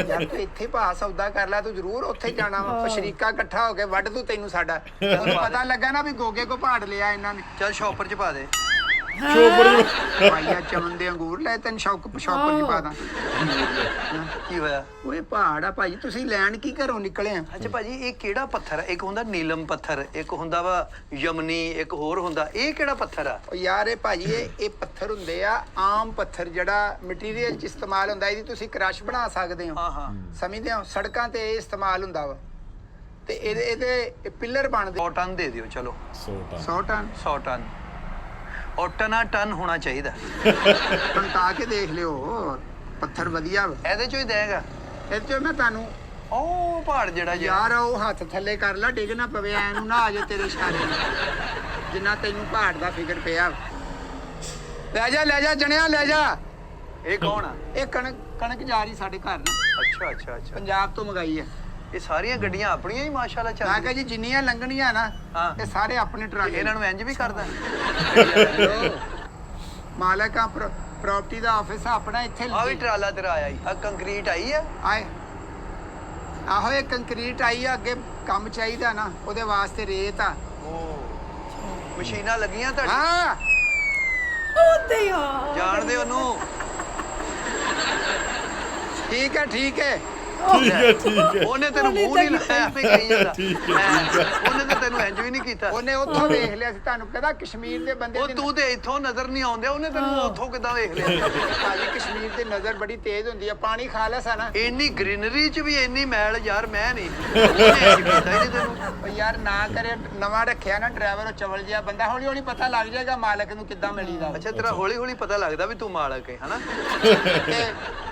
ਯਾਰ ਤੂੰ ਇੱਥੇ ਭਾ ਸੌਦਾ ਕਰ ਲੈ, ਤੂੰ ਜ਼ਰੂਰ ਉੱਥੇ ਜਾਣਾ ਵਾ। ਸ਼ਰੀਕਾ ਇਕੱਠਾ ਹੋ ਕੇ ਵੱਢ ਦੂ ਤੈਨੂੰ ਸਾਡਾ। ਤੈਨੂੰ ਪਤਾ ਲੱਗਾ ਨਾ ਵੀ ਗੋਗੇ ਕੋ ਪਹਾੜ ਲਿਆ ਇਹਨਾਂ ਨੇ। ਚੱਲ ਸ਼ੌਪਰ 'ਚ ਪਾ ਦੇ। ਸ਼ੋਪਰ ਭਾਈਆ ਚਮਨ ਦੇ ਅੰਗੂਰ ਲੈ, ਤੈਨੂੰ ਸ਼ੌਪਰ 'ਚ ਪਾ ਦਾਂ। ਕੀ ਹੋਇਆ? ਓਏ ਪਹਾੜ ਆ ਭਾਈ, ਤੁਸੀਂ ਲੈਣ ਕੀ ਘਰੋਂ ਨਿਕਲੇ ਆ? ਅੱਛਾ ਭਾਜੀ, ਇਹ ਕਿਹੜਾ ਪੱਥਰ ਹੈ? ਇੱਕ ਹੁੰਦਾ ਨੀਲਮ ਪੱਥਰ, ਇੱਕ ਹੁੰਦਾ ਵਾ ਯਮਨੀ, ਇੱਕ ਹੋਰ ਹੁੰਦਾ। ਇਹ ਕਿਹੜਾ ਪੱਥਰ ਆ? ਉਹ ਯਾਰ ਇਹ ਭਾਜੀ ਇਹ ਪੱਥਰ ਹੁੰਦੇ ਆ ਆਮ ਪੱਥਰ, ਜਿਹੜਾ ਮਟੀਰੀਅਲ 'ਚ ਇਸਤੇਮਾਲ ਹੁੰਦਾ। ਇਹਦੀ ਤੁਸੀਂ ਕ੍ਰਸ਼ ਬਣਾ ਸਕਦੇ ਹੋ। ਹਾਂ ਹਾਂ। ਸਮਝਦੇ ਹੋ? ਸੜਕਾਂ ਤੇ ਇਹ ਇਸਤੇਮਾਲ ਹੁੰਦਾ ਵਾ। ਤੇ ਇਹਦੇ ਪਿੱਲਰ ਬਣਦੇ। 100 ਟਨ ਦੇ ਦਿਓ। ਚਲੋ 100 ਟਨ 100 ਟਨ। ਔਰ ਟਨ ਹੋਣਾ ਚਾਹੀਦਾ। ਪਲਟਾ ਕੇ ਦੇਖ ਲਿਓ, ਪੱਥਰ ਵਧੀਆ ਵਾ। ਇਹਦੇ 'ਚੋਂ ਹੀ ਦੇਗਾ। ਇਹਦੇ 'ਚ ਮੈਂ ਤੁਹਾਨੂੰ ਉਹ ਪਹਾੜ ਜਿਹੜਾ ਯਾਰ ਉਹ ਹੱਥ ਥੱਲੇ ਕਰ ਲੈ, ਡਿੱਗ ਨਾ ਪਵੇ। ਐ ਨੂੰ ਨਾ ਆ ਜਾ ਤੇਰੇ ਇਸ਼ਾਰੇ ਨਾਲ, ਜਿੰਨਾ ਤੈਨੂੰ ਪਹਾੜ ਦਾ ਫਿਕਰ ਪਿਆ। ਲੈ ਜਾ ਜਣਿਆ, ਲੈ ਜਾ। ਇਹ ਕੌਣ ਆ? ਇਹ ਕਣਕ ਜਾ ਰਹੀ ਸਾਡੇ ਘਰ ਨਾ, ਅੱਛਾ। ਪੰਜਾਬ ਤੋਂ ਮੰਗਾਈ ਹੈ। ਇਹ ਸਾਰੀਆਂ ਗੱਡੀਆਂ ਆਪਣੀਆਂ ਹੀ ਮਾਸ਼ਾਅੱਲਾ ਮੈਂ ਚੱਲਦੀਆਂ। ਕਿਹਾ ਜੀ ਜਿੰਨੀਆਂ ਲੰਘਣੀਆਂ ਨਾ, ਹਾਂ। ਇਹ ਸਾਰੇ ਆਪਣੇ ਟਰਾਲੇ। ਇਹਨਾਂ ਨੂੰ ਇੰਜ ਵੀ ਕਰਦਾ? ਮਾਲਕ ਆ, ਪ੍ਰਾਪਰਟੀ ਦਾ ਆਫਿਸ ਆ ਆਪਣਾ ਇੱਥੇ। ਆ ਵੀ ਟਰਾਲਾ ਤੇਰਾ ਆਇਆ ਹੀ। ਆ ਕੰਕਰੀਟ ਆਈ ਆ? ਆਏ ਆਹੋ, ਇਹ ਕੰਕਰੀਟ ਆਈ ਆ। ਅੱਗੇ ਕੰਮ ਚਾਹੀਦਾ ਨਾ, ਉਹਦੇ ਵਾਸਤੇ ਰੇਤ ਆ। ਉਹ ਮਸ਼ੀਨਾਂ ਲੱਗੀਆਂ ਤੁਹਾਡੀ? ਹਾਂ ਉਹਦੇ ਯਾਰ ਜਾਣਦੇ ਉਹਨੂੰ? ਠੀਕ ਹੈ ਠੀਕ ਹੈ ਉਹਨੇ ਤੈਨੂੰ ਮੂੰਹ ਨਹੀਂ ਲਾਇਆ ਆਪੇ ਕਹੀ ਜਾਂਦਾ। ਠੀਕ ਹੈ। ਉਹਨੇ ਤਾਂ ਤੈਨੂੰ ਇੰਜ ਵੀ ਨਹੀਂ ਕੀਤਾ। ਉਹਨੇ ਉੱਥੋਂ ਵੇਖ ਲਿਆ ਸੀ। ਤੁਹਾਨੂੰ ਪਤਾ ਕਸ਼ਮੀਰ ਦੇ ਬੰਦੇ ਉਹ ਦੀ ਤੂੰ ਤੇ ਇੱਥੋਂ ਨਜ਼ਰ ਨਹੀਂ ਆਉਂਦੇ, ਉਹਨੇ ਤੈਨੂੰ ਉੱਥੋਂ ਕਿੱਦਾਂ ਵੇਖ ਲਿਆ? ਭਾਜੀ ਕਸ਼ਮੀਰ ਦੀ ਨਜ਼ਰ ਬੜੀ ਤੇਜ਼ ਹੁੰਦੀ ਆ। ਪਾਣੀ ਖਾ ਲਿਆ ਸਾ ਨਾ। ਇੰਨੀ ਗ੍ਰੀਨਰੀ 'ਚ ਵੀ ਇੰਨੀ ਮੈਲ ਯਾਰ ਮੈਂ ਨਹੀਂ। ਉਹਨੇ ਇੰਜ ਕੀਤਾ ਹੀ ਨਹੀਂ ਤੈਨੂੰ। ਉਹ ਯਾਰ ਨਾ ਕਰੇ, ਨਵਾਂ ਰੱਖਿਆ ਨਾ ਡਰਾਈਵਰ, ਉਹ ਚਵਲ ਜਿਹਾ ਬੰਦਾ। ਹੌਲੀ ਹੌਲੀ ਪਤਾ ਲੱਗ ਜਾਏਗਾ ਮਾਲਕ ਨੂੰ ਕਿੱਦਾਂ ਮਿਲੀਦਾ ਵਾ। ਅੱਛਾ, ਤੇਰਾ ਹੌਲੀ ਹੌਲੀ ਪਤਾ ਲੱਗਦਾ ਵੀ ਤੂੰ ਮਾਲਕ ਹੈ, ਹਨਾ? ਤੇ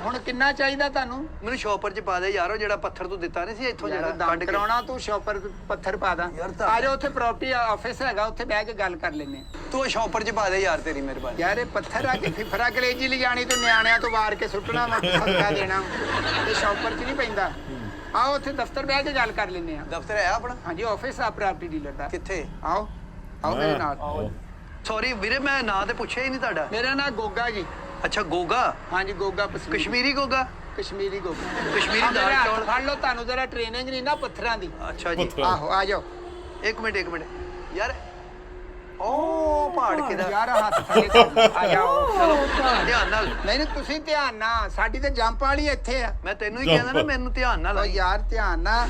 ਹੁਣ ਕਿੰਨਾ ਚਾਹੀਦਾ ਤੁਹਾਨੂੰ? ਮੈਨੂੰ ਸ਼ੌਪਰ 'ਚ ਪਾ ਦੇ ਯਾਰ, ਉਹ ਜਿਹੜਾ ਪੱਥਰ ਤੂੰ ਦਿੱਤਾ ਨਹੀਂ ਸੀ ਇੱਥੋਂ, ਯਾਰ ਜਿਹੜਾ ਦੰਦ ਕਰਾਉਣਾ, ਤੂੰ ਸ਼ੌਪਰ ਪੱਥਰ ਪਾ ਦਾਂ। ਯਾਰ ਤਾਂ- ਆ ਜਾ, ਉੱਥੇ ਪ੍ਰਾਪਰਟੀ ਆਫਿਸ ਹੈਗਾ, ਉੱਥੇ ਬਹਿ ਕੇ ਗੱਲ ਕਰ ਲੈਨੇ ਆ। ਤੂੰ ਸ਼ੌਪਰ 'ਚ ਪਾ ਦੇ ਯਾਰ, ਤੇਰੀ ਮਿਹਰਬਾਨੀ। ਯਾਰ ਇਹ ਪੱਥਰ ਆ ਕੇ ਫਿਫਰਾ ਕਲੇਜੀ ਲਿਜਾਣੀ, ਤੂੰ ਨਿਆਣਿਆਂ ਤੋਂ ਵਾਰ ਕੇ ਸੁੱਟਣਾ ਵਾ, ਸਦਕਾ ਦੇਣਾ। ਇਹ ਸ਼ੌਪਰ 'ਚ ਨਹੀਂ ਪੈਂਦਾ। ਆਓ ਉੱਥੇ ਦਫ਼ਤਰ ਬਹਿ ਕੇ ਗੱਲ ਕਰ ਲੈਨੇ ਆ। ਦਫ਼ਤਰ ਹੈ ਆਪਣਾ? ਹਾਂਜੀ ਆਫਿਸ ਆ ਪ੍ਰਾਪਰਟੀ ਡੀਲਰ ਦਾ। ਕਿੱਥੇ? ਆਓ ਮੇਰੇ ਨਾਲ। ਸੌਰੀ ਵੀਰੇ, ਮੈਂ ਨਾਂ ਤੇ ਪੁੱਛਿਆ ਹੀ ਨਹੀਂ ਤੁਹਾਡਾ। ਮੇਰਾ ਨਾਮ ਗੋਗਾ ਜੀ। ਅੱਛਾ, ਗੋਗਾ। ਹਾਂਜੀ ਗੋਗਾ ਪਸਮੀਰੀ। ਕਸ਼ਮੀਰੀ ਗੋਗਾ? ਕਸ਼ਮੀਰੀ ਗੋਗਾ। ਕਸ਼ਮੀਰੀ ਆਹ ਦਾਲ ਮੇਰੇ ਹੱਥ ਚੌਲ। ਫੜ ਲਓ, ਤੁਹਾਨੂੰ ਜ਼ਰਾ ਟ੍ਰੇਨਿੰਗ ਨਹੀਂ ਨਾ ਪੱਥਰਾਂ ਦੀ। ਅੱਛਾ ਜੀ। ਆਹੋ ਆ ਜਾਓ। ਇੱਕ ਮਿੰਟ ਯਾਰ, ਉਹ ਪਹਾੜ ਕਿਦਾ? ਯਾਰ ਹੱਥ ਥੱਲੇ ਕਰ। ਆ ਜਾਓ। ਚਲੋ ਧਿਆਨ ਨਾਲ। ਨਹੀਂ ਤੁਸੀਂ ਧਿਆਨ ਨਾਲ, ਸਾਡੀ ਤੇ ਜੰਪ ਵਾਲੀ ਇੱਥੇ ਆ। ਮੈਂ ਤੈਨੂੰ ਹੀ ਕਹਿੰਦਾ ਨਾ, ਮੈਨੂੰ ਧਿਆਨ ਨਾਲ ਓ ਆਈ। ਯਾਰ ਧਿਆਨ ਨਾਲ।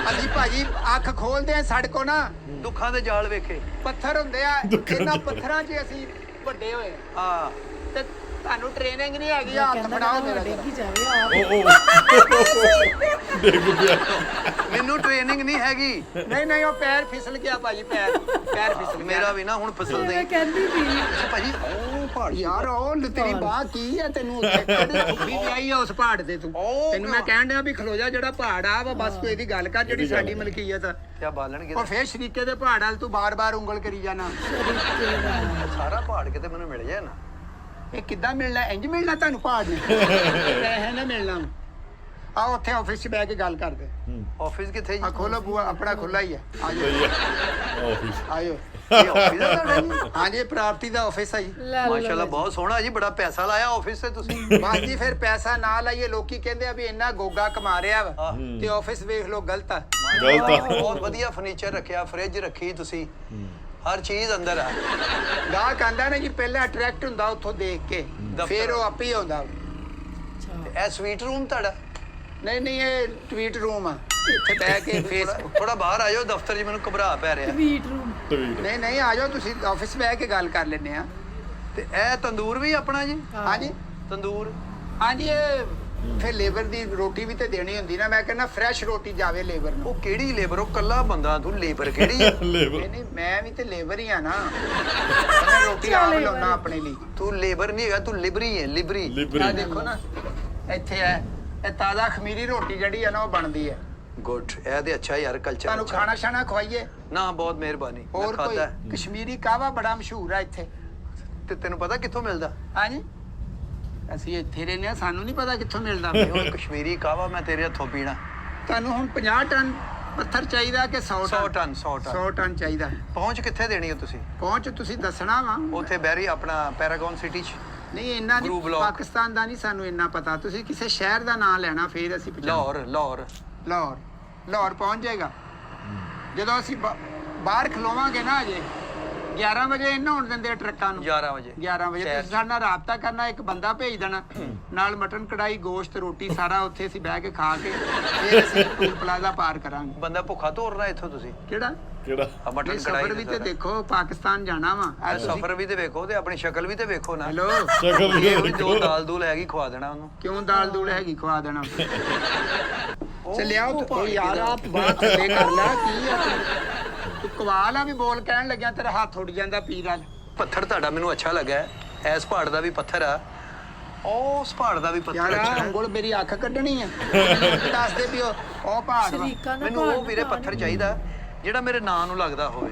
ਅਸੀਂ ਭਾਜੀ ਅੱਖ ਖੋਲਦੇ ਆ, ਸਾਡੇ ਕੋ ਨਾ ਦੁੱਖਾਂ ਦੇ ਜਾਲ ਵੇਖੇ। ਪੱਥਰ ਹੁੰਦੇ ਆ। ਇਹਨਾਂ ਪੱਥਰਾਂ 'ਚ ਅਸੀਂ ਵੱਡੇ ਹੋਏ। ਹਾਂ। ਤੇ ਤੁਹਾਨੂੰ ਟ੍ਰੇਨਿੰਗ ਨਹੀਂ ਹੈਗੀ। ਹੱਥ ਫੜਾਓ ਮੇਰਾ ਜ਼ਰਾ। ਡਿੱਗੀ ਜਾਵੇ ਡਿੱਗ ਪਿਆ। ਮੈਨੂੰ ਟ੍ਰੇਨਿੰਗ ਨਹੀਂ ਹੈਗੀ। ਨਹੀਂ ਉਹ ਪੈਰ ਫਿਸਲ ਗਿਆ ਭਾਜੀ, ਪੈਰ ਫਿਸਲ ਗਿਆ। ਮੇਰਾ ਵੀ ਨਾ ਹੁਣ ਫਿਸਲਦਾ ਮੈਂ ਹੀ। ਕਹਿੰਦੀ ਸੀ ਅੱਛਾ ਭਾਜੀ, ਉਹ ਪਹਾੜ ਯਾਰ ਉਹ ਤੇਰੀ ਬਾਹ ਕੀ ਹੈ? ਤੈਨੂੰ ਉੱਥੇ ਵੀ ਆਈ ਆ ਉਸ ਪਹਾੜ ਦੇ ਤੂੰ। ਉਹ ਤੈਨੂੰ ਮੈਂ ਕਹਿਣ ਡਿਆ ਵੀ ਖਲੋ ਜਾ, ਜਿਹੜਾ ਪਹਾੜ ਆ ਵਾ ਬਸ ਤੂੰ ਇਹਦੀ ਗੱਲ ਕਰ, ਜਿਹੜੀ ਸਾਡੀ ਮਲਕੀਅਤ ਆ। ਕਿਆ ਬਾਲਣ ਉਹ ਕਿਤੇ? ਫੇਰ ਸ਼ਰੀਕੇ ਦੇ ਪਹਾੜ ਵਾਲ ਤੂੰ ਬਾਰ-ਬਾਰ ਉਂਗਲ ਕਰੀ ਜਾਣਾ। ਸਾਰਾ ਪਹਾੜ ਕਿਤੇ ਮੈਨੂੰ ਮਿਲ ਜਾਏ ਨਾ। ਇਹ ਕਿੱਦਾਂ ਮਿਲਣਾ? ਇੰਜ ਮਿਲਣਾ ਤੁਹਾਨੂੰ ਪਹਾੜ ਨੇ? ਪੈਸੇ ਨਾ ਮਿਲਣਾ। ਆ ਉੱਥੇ ਆਫਿਸ 'ਚ ਬਹਿ ਕੇ ਗੱਲ ਕਰਦੇ। ਆਫਿਸ ਕਿੱਥੇ ਜੀ? ਆ ਖੋਲੋ ਬੂਆ, ਆਪਣਾ ਖੁੱਲਾ ਹੀ ਆ। ਆਜੋ ਆਫਿਸ। ਆਜੋ। ਇਹ ਆਫਿਸ ਆ ਤੁਹਾਡਾ ਜੀ? ਹਾਂਜੀ ਪ੍ਰਾਪਤੀ ਦਾ ਆਫਿਸ ਆ ਜੀ। ਮਾਸ਼ਾਅੱਲਾ ਬਹੁਤ ਸੋਹਣਾ ਜੀ, ਬੜਾ ਪੈਸਾ ਲਾਇਆ ਆਫਿਸ ਤੇ ਤੁਸੀਂ। ਬਸ ਜੀ ਫਿਰ ਪੈਸਾ ਨਾ ਲਾਈਏ, ਲੋਕੀ ਕਹਿੰਦੇ ਆ ਵੀ ਇੰਨਾ ਗੋਗਾ ਕਮਾ ਰਿਹਾ ਵਾ ਤੇ ਆਫਿਸ ਵੇਖ ਲਓ ਗਲਤ ਆ। ਗਲਤ ਆ। ਬਹੁਤ ਵਧੀਆ ਫਰਨੀਚਰ ਰੱਖਿਆ, ਫ੍ਰਿਜ ਰੱਖੀ ਤੁਸੀਂ, ਹਰ ਚੀਜ਼ ਅੰਦਰ ਆ। ਗਾਹਕ ਆਂਦਾ ਨਾ ਜੀ, ਪਹਿਲਾਂ ਅਟਰੈਕਟ ਹੁੰਦਾ ਉੱਥੋਂ ਦੇਖ ਕੇ, ਫਿਰ ਉਹ ਆਪੇ ਹੀ ਆਉਂਦਾ। ਤੇ ਇਹ ਸਵੀਟ ਰੂਮ ਤੁਹਾਡਾ? ਨਹੀਂ ਇਹ ਟਵੀਟ ਰੂਮ ਆ। ਇੱਥੇ ਬਹਿ ਕੇ ਫੇਸ ਥੋੜਾ ਬਾਹਰ ਆ ਜਾਓ ਦਫ਼ਤਰ 'ਚ, ਮੈਨੂੰ ਘਬਰਾ ਪੈ ਰਿਹਾ। Tweet room tweet. ਨਹੀਂ ਆ ਜਾਓ ਤੁਸੀਂ ਆਫਿਸ ਬਹਿ ਕੇ ਗੱਲ ਕਰ ਲੈਨੇ ਆ। ਤੇ ਇਹ ਤੰਦੂਰ ਵੀ ਆਪਣਾ ਜੀ? ਹਾਂਜੀ ਤੰਦੂਰ। ਹਾਂਜੀ ਇਹ ਫਿਰ ਲੇਬਰ ਦੀ ਰੋਟੀ ਵੀ ਤੇ ਦੇਣੀ ਹੁੰਦੀ ਨਾ। ਮੈਂ ਕਹਿੰਦਾ ਫਰੈਸ਼ ਰੋਟੀ ਜਾਵੇ ਲੇਬਰ ਨੂੰ। ਉਹ ਕਿਹੜੀ ਲੇਬਰ? ਉਹ ਕੱਲਾ ਬੰਦਾ, ਤੂੰ ਲੇਬਰ ਕਿਹੜੀ ਆ? ਲੇਬਰ। ਨਹੀਂ ਮੈਂ ਵੀ ਤੇ ਲੇਬਰ ਹੀ ਆ ਨਾ। ਮੈਂ ਰੋਟੀ ਆਪ ਲਾਉਣਾ ਆਪਣੇ ਲਈ। ਤੂੰ ਲੇਬਰ ਨਹੀਂ ਹੈਗਾ, ਤੂੰ ਲਿਬਰੀ ਹੈ, ਲਿਬਰੀ। ਆ ਲਿਬਰੀ। ਦੇਖੋ ਨਾ ਇੱਥੇ ਹੈ, ਇਹ ਤਾਜ਼ਾ ਖਮੀਰੀ ਰੋਟੀ ਜਿਹੜੀ ਆ ਨਾ ਉਹ ਬਣਦੀ ਹੈ। ਗੁੱਡ। ਇਹ ਤੇ ਅੱਛਾ ਯਾਰ ਕਲਚਰ। ਤੁਹਾਨੂੰ ਖਾਣਾ ਸ਼ਾਣਾ ਖਵਾਈਏ? ਨਾ ਬਹੁਤ ਮਿਹਰਬਾਨੀ, ਮੈਂ ਹੋਰ ਕੋਈ? ਖਾਦਾ। ਕਸ਼ਮੀਰੀ ਕਾਹਵਾ ਬੜਾ ਮਸ਼ਹੂਰ ਆ ਇੱਥੇ। ਤੇ ਤੈਨੂੰ ਪਤਾ ਕਿੱਥੋਂ ਮਿਲਦਾ? ਹਾਂਜੀ ਅਸੀਂ ਇੱਥੇ ਰਹਿੰਦੇ ਆ, ਸਾਨੂੰ ਨਹੀਂ ਪਤਾ ਕਿੱਥੋਂ ਮਿਲਦਾ। ਉਹ ਕਸ਼ਮੀਰੀ ਕਾਹਵਾ ਮੈਂ ਤੇਰੇ ਹੱਥੋਂ ਪੀਣਾ। ਤੁਹਾਨੂੰ ਹੁਣ 50 ਟਨ ਪੱਥਰ ਚਾਹੀਦਾ ਕਿ 100 100 ਟਨ ਟਨ 100 ਟਨ 100 ਟਨ ਚਾਹੀਦਾ। ਪਹੁੰਚ ਕਿੱਥੇ ਦੇਣੀ ਹੈ ਤੁਸੀਂ? ਪਹੁੰਚ ਤੁਸੀਂ ਦੱਸਣਾ ਵਾ। ਉੱਥੇ ਬੈਰੀ ਆਪਣਾ ਪੈਰਾਗਨ ਸਿਟੀ 'ਚ ਨਹੀਂ ਇੰਨਾ ਗੁਰੂ ਨਹੀਂ, ਬਲਾਕ। ਪਾਕਿਸਤਾਨ ਦਾ ਨਹੀਂ ਸਾਨੂੰ ਇੰਨਾ ਪਤਾ। ਤੁਸੀਂ ਕਿਸੇ ਸ਼ਹਿਰ ਦਾ ਨਾਮ ਲੈਣਾ, ਫੇਰ ਅਸੀਂ ਲਾਹੌਰ ਲਾਹੌਰ ਲਾਹੌਰ ਲਾਹੌਰ ਪਹੁੰਚ ਜਾਏਗਾ। ਜਦੋਂ ਅਸੀਂ ਬਾਹਰ ਖਲੋਵਾਂਗੇ ਨਾ ਅਜੇ 11 ਵਜੇ ਇਹਨਾਂ ਹੋਣ ਦਿੰਦੇ ਆ ਟਰੱਕਾਂ ਨੂੰ। 11 ਵਜੇ 11 ਵਜੇ ਸ਼ਹਿਰ ਤੁਸੀਂ ਸਾਡੇ ਨਾਲ ਰਾਬਤਾ ਕਰਨਾ, ਇੱਕ ਬੰਦਾ ਭੇਜ ਦੇਣਾ ਨਾਲ ਮਟਨ ਕੜਾਈ ਗੋਸ਼ਤ ਰੋਟੀ ਸਾਰਾ, ਉੱਥੇ ਅਸੀਂ ਬਹਿ ਕੇ ਖਾ ਕੇ ਫਿਰ ਅਸੀਂ ਟੂਲ ਪਲਾਜ਼ਾ ਪਾਰ ਕਰਾਂਗੇ। ਬੰਦਾ ਭੁੱਖਾ ਤੋਰਨਾ ਇੱਥੋਂ ਤੁਸੀਂ? ਕਿਹੜਾ ਆ ਮਟਨ ਇਹ ਕੜਾਈ ਸਫ਼ਰ ਵੀ ਤੇ ਦੇਖੋ, ਪਾਕਿਸਤਾਨ ਜਾਣਾ ਵਾ। ਸਫ਼ਰ ਵੀ ਤੇ ਵੇਖੋ ਤੇ ਆਪਣੀ ਸ਼ਕਲ ਵੀ ਤੇ ਵੇਖੋ ਨਾ। ਹੈਲੋ, ਇਹ ਵੀ ਦੋ ਦਾਲ ਦੂਲ ਹੈਗੀ ਖਵਾ ਦੇਣਾ ਉਹਨੂੰ। ਕਿਉਂ ਦਾਲ ਦੂਲ ਹੈਗੀ ਖਵਾ ਦੇਣਾ? ਚੱਲਿਆ ਉਹ ਯਾਰ ਆਪ ਬਾਤ ਥੱਲੇ ਕਰ ਲੈ। ਕੀ ਆ ਤੂੰ ਕਵਾਲ ਆ ਵੀ ਬੋਲ ਕਹਿਣ ਲੱਗਿਆ ਤੇਰਾ ਹੱਥ ਉੱਡ ਜਾਂਦਾ ਪੀਰ ਵਾਲ। ਪੱਥਰ ਤੁਹਾਡਾ ਮੈਨੂੰ ਅੱਛਾ ਲੱਗਾ। ਐਸ ਪਹਾੜ ਦਾ ਵੀ ਪੱਥਰ ਆ, ਉਸ ਪਹਾੜ ਦਾ ਵੀ ਪੱਥਰ ਯਾਰ ਅੱਛਾ ਆ ਹੈ। ਉਂਗਲ ਮੇਰੀ ਅੱਖ ਕੱਢਣੀ ਆ। ਮੈਨੂੰ ਦੱਸ ਦੇ ਵੀ ਉਹ ਪਹਾੜ ਵਾ। ਸ਼ਰੀਕਾਂ ਦਾ ਮੈਨੂੰ ਉਹ ਵੀਰੇ ਪੱਥਰ ਚਾਹੀਦਾ ਜਿਹੜਾ ਮੇਰੇ ਨਾਂ ਨੂੰ ਲੱਗਦਾ ਹੋਵੇ।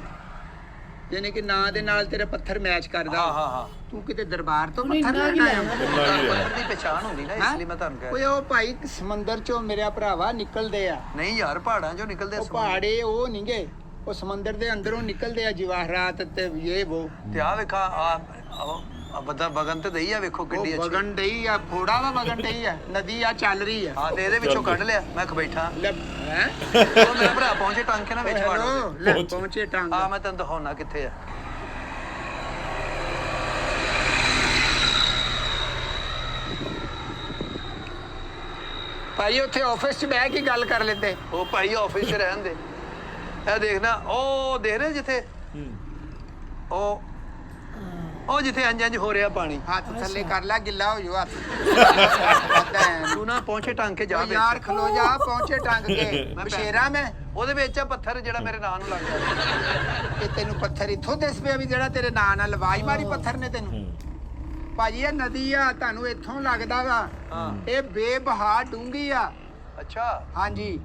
ਯਾਨੀ ਕਿ ਨਾਂ ਦੇ ਨਾਲ ਤੇਰਾ ਪੱਥਰ ਮੈਚ ਕਰਦਾ। ਹਾਂ ਹਾਂ ਹਾਂ ਤੂੰ ਕਿਤੇ ਦਰਬਾਰ ਤੋਂ ਹੁਣ ਪੱਥਰ ਇੰਨਾ ਕੀ ਲੈਣਾ ਲੈਣਾ? ਪੱਥਰ ਦੀ ਪਛਾਣ ਹੁੰਦੀ ਨਾ, ਇਸ ਲਈ ਮੈਂ ਤੁਹਾਨੂੰ ਕਹਿ ਓਏ ਉਹ ਭਾਈ ਸਮੁੰਦਰ ਚੋਂ ਮੇਰਾ ਭਰਾਵਾ ਨਿਕਲਦੇ ਆ। ਨਹੀਂ ਯਾਰ, ਪਹਾੜਾਂ ਚੋਂ ਨਿਕਲਦੇ ਉਹ ਪਹਾੜੇ ਉਹ ਨਹੀਂਗੇ, ਉਹ ਸਮੁੰਦਰ ਦੇ ਅੰਦਰੋਂ ਨਿਕਲਦੇ ਆ ਜਵਾਹਰਾਤ ਤੇ ਇਹ ਉਹ। ਤੇ ਆ ਵੇਖਾ ਆ ਬੰਦਾ ਬਗਨ ਤੇ ਦਈ ਆ, ਵੇਖੋ ਕਿੱਡੀ ਉਹ ਅੱਛੀ। ਵਗਣ ਡਈ ਆ, ਫੋੜਾ ਵਾ ਵਗਣ ਡਈ ਆ, ਨਦੀ ਆ ਚੱਲ ਰਹੀ ਆ। ਹਾਂ ਤੇ ਇਹਦੇ ਵਿੱਚੋਂ ਕੱਢ ਲਿਆ, ਮੈਂ ਬੈਠਾ। ਹੈ ਉਹ ਮੇਰਾ ਭਰਾ ਪਹੁੰਚੇ ਟਾਂਕੇ ਨਾਲ ਵਿੱਚ ਵੜ ਹੈਲੋ, ਉਹਦੇ। ਲੈ ਪਹੁੰਚੇ ਟਾਂਗ। ਆ ਮੈਂ ਤੈਨੂੰ ਦਿਖਾਉਣਾ ਕਿੱਥੇ ਆ। ਭਾਈ ਉੱਥੇ ਆਫਿਸ 'ਚ ਬਹਿ ਕੇ ਗੱਲ ਕਰ ਲੈਂਦੇ। ਉਹ ਭਾਈ ਆਫਿਸ 'ਚ ਰਹਿਣ ਦੇ। ਇਹ ਦੇਖਣਾ, ਉਹ ਦੇਖ ਰਹੇ ਜਿੱਥੇ ਉਹ ਜਿੱਥੇ ਇੰਜ ਹੋ ਰਿਹਾ ਪਾਣੀ। ਹੱਥ ਥੱਲੇ ਕਰ ਲੈ, ਗਿੱਲਾ ਹੋ ਜਾਊ ਹੱਥ। ਤੂੰ ਨਾ ਪਹੁੰਚੇ ਟਾਂਕੇ ਜਾ ਉਹ ਯਾਰ ਵਿੱਚ। ਖਲੋ ਜਾ, ਪਹੁੰਚੇ ਟੰਗ ਕੇ ਬਸ਼ੇਰਾ ਮੈਂ। ਉਹਦੇ ਵਿੱਚ ਆ ਪੱਥਰ ਜਿਹੜਾ ਮੇਰੇ ਨਾਂ ਨੂੰ ਲੱਗਦਾ। ਇਹ ਤੈਨੂੰ ਪੱਥਰ ਇੱਥੋਂ ਦਿਸ ਪਿਆ ਵੀ ਜਿਹੜਾ ਤੇਰੇ ਨਾਂ ਨਾਲ ਲਵਾਈ ਮਾਰੀ ਪੱਥਰ ਨੇ ਤੈਨੂੰ? ਭਾਜੀ ਇਹ ਨਦੀ ਆ, ਤੁਹਾਨੂੰ ਇੱਥੋਂ ਲੱਗਦਾ ਵਾ। ਹਾਂ ਇਹ ਬੇਬਹਾ ਡੂੰਗੀ ਆ। ਅੱਛਾ। ਹਾਂਜੀ,